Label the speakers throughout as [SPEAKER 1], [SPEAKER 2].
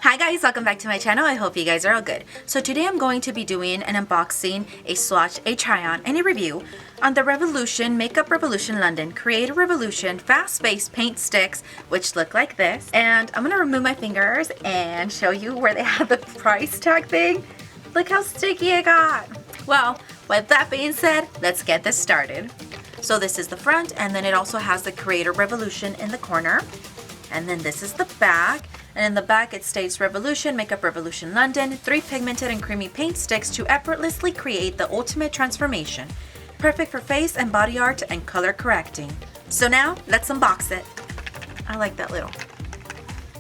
[SPEAKER 1] Hi guys, welcome back to my channel. I hope you guys are all good. So today I'm going to be doing an unboxing, a swatch, a try-on, and a review on the Revolution Makeup Revolution London Create a Revolution Fast-Based Paint Sticks, which look like this. And I'm going to remove my fingers and show you where they have the price tag thing. Look how sticky it got. Well, with that being said, let's get this started. So this is the front, and then it also has the Create a Revolution in the corner. And then this is the back. And in the back it states Revolution Makeup Revolution London, 3 pigmented and creamy paint sticks to effortlessly create the ultimate transformation. Perfect for face and body art and color correcting. So now, let's unbox it. I like that little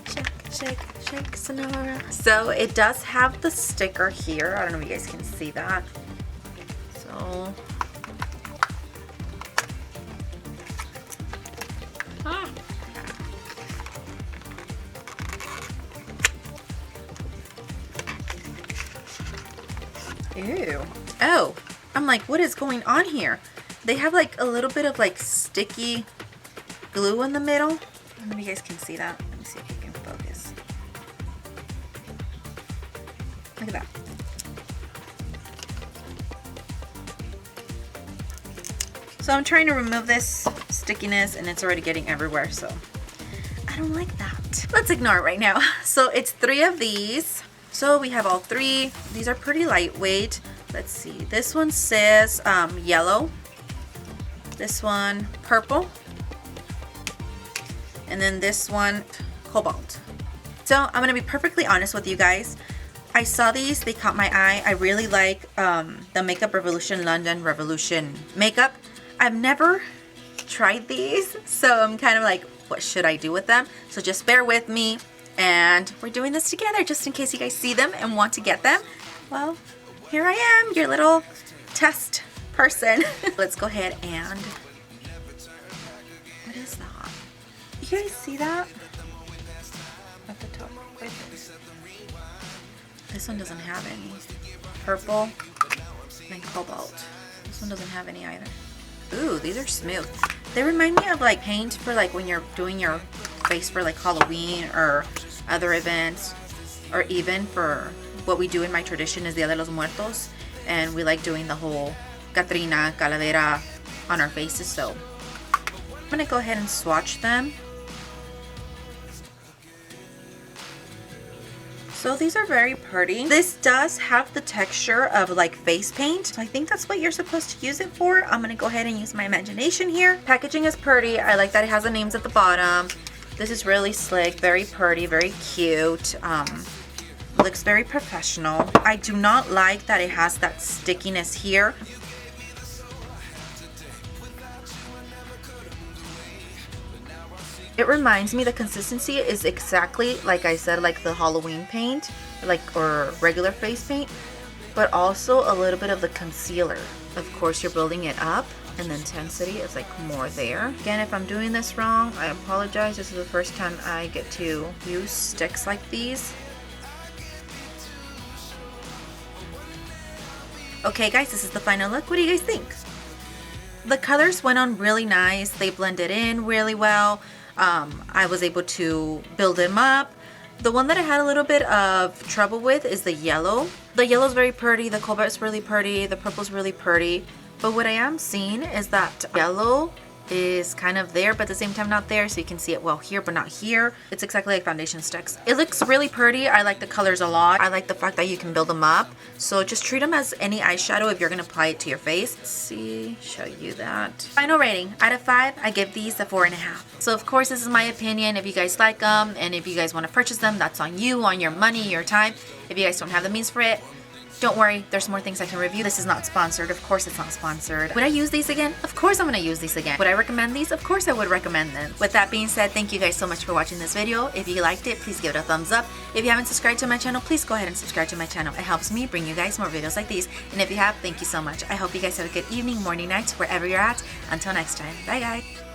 [SPEAKER 1] shake, shake, shake, Sonora. So it does have the sticker here. I don't know if you guys can see that. So, ew. Oh, I'm like, what is going on here? They have like a little bit of like sticky glue in the middle. I don't know if you guys can see that. Let me see if you can focus. Look at that. So I'm trying to remove this stickiness and it's already getting everywhere, so I don't like that. Let's ignore it right now. So it's 3 of these. So we have all 3. These are pretty lightweight. Let's see. This one says yellow. This one purple. And then this one cobalt. So I'm going to be perfectly honest with you guys. I saw these. They caught my eye. I really like the Makeup Revolution London Revolution makeup. I've never tried these. So I'm kind of like, what should I do with them? So just bear with me. And we're doing this together just in case you guys see them and want to get them. Well, here I am, your little test person. Let's go ahead and... What is that? You guys see that? At the top. This one doesn't have any. Purple and cobalt. This one doesn't have any either. Ooh, these are smooth. They remind me of like paint for like when you're doing your face for like Halloween or other events, or even for what we do in my tradition is Dia de los Muertos, and we like doing the whole Catrina, Calavera on our faces. So I'm gonna go ahead and swatch them. So these are very pretty. This does have the texture of like face paint. So I think that's what you're supposed to use it for. I'm gonna go ahead and use my imagination here. Packaging is pretty. I like that it has the names at the bottom. This is really slick, very pretty, very cute. Looks very professional. I do not like that it has that stickiness here. It reminds me, the consistency is exactly like I said, like the Halloween paint, like or regular face paint, but also a little bit of the concealer. Of course, you're building it up, and the intensity is like more there. Again, if I'm doing this wrong, I apologize. This is the first time I get to use sticks like these. Okay guys, this is the final look. What do you guys think? The colors went on really nice. They blended in really well. I was able to build them up. The one that I had a little bit of trouble with is the yellow. The yellow is very pretty, the cobalt is really pretty, the purple is really pretty. But what I am seeing is that yellow is kind of there, but at the same time not there, so you can see it well here but not here. It's exactly like foundation sticks. It looks really pretty. I like the colors a lot. I like the fact that you can build them up. So just treat them as any eyeshadow if you're going to apply it to your face. Let's see, show you that. Final rating, out of 5, I give these a 4.5. So of course this is my opinion. If you guys like them and if you guys want to purchase them, that's on you, on your money, your time. If you guys don't have the means for it, don't worry, there's more things I can review. This is not sponsored. Of course it's not sponsored. Would I use these again? Of course I'm going to use these again. Would I recommend these? Of course I would recommend them. With that being said, thank you guys so much for watching this video. If you liked it, please give it a thumbs up. If you haven't subscribed to my channel, please go ahead and subscribe to my channel. It helps me bring you guys more videos like these. And if you have, thank you so much. I hope you guys have a good evening, morning, night, wherever you're at. Until next time. Bye guys.